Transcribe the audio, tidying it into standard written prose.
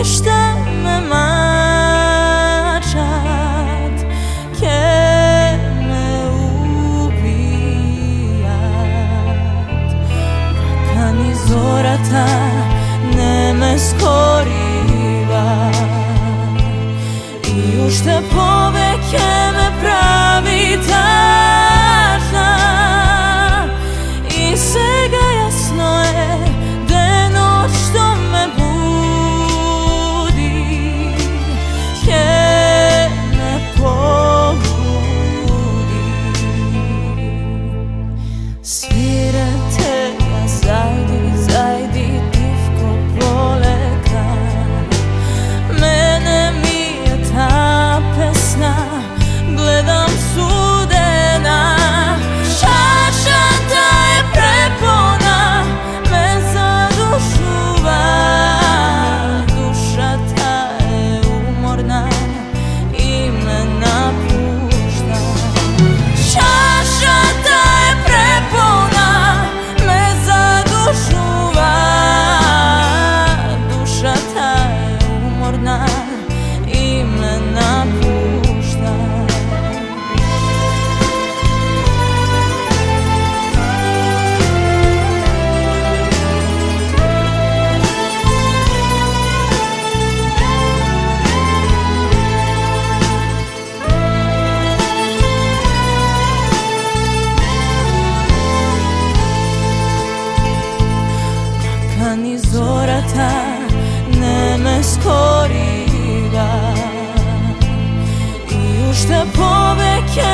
ništa me mačat, ke me ubijat. Kad ni zorata ne me skoriva i ušte poveke me pravi tažna. I svega jasno je da je noć što me budi, ke me pobudi. Svirate ja zajdi, zajdi divko poleka. Mene mi je ta pesna, gledam sudena. Čaša ta je prepona, me zadušuva. Duša ta je umorna i me napušta. Čaša ta je prepona, me zadušuva. Duša ta je umorna i me napušta. Kad ni zorata ne me skoriva i ušte poveke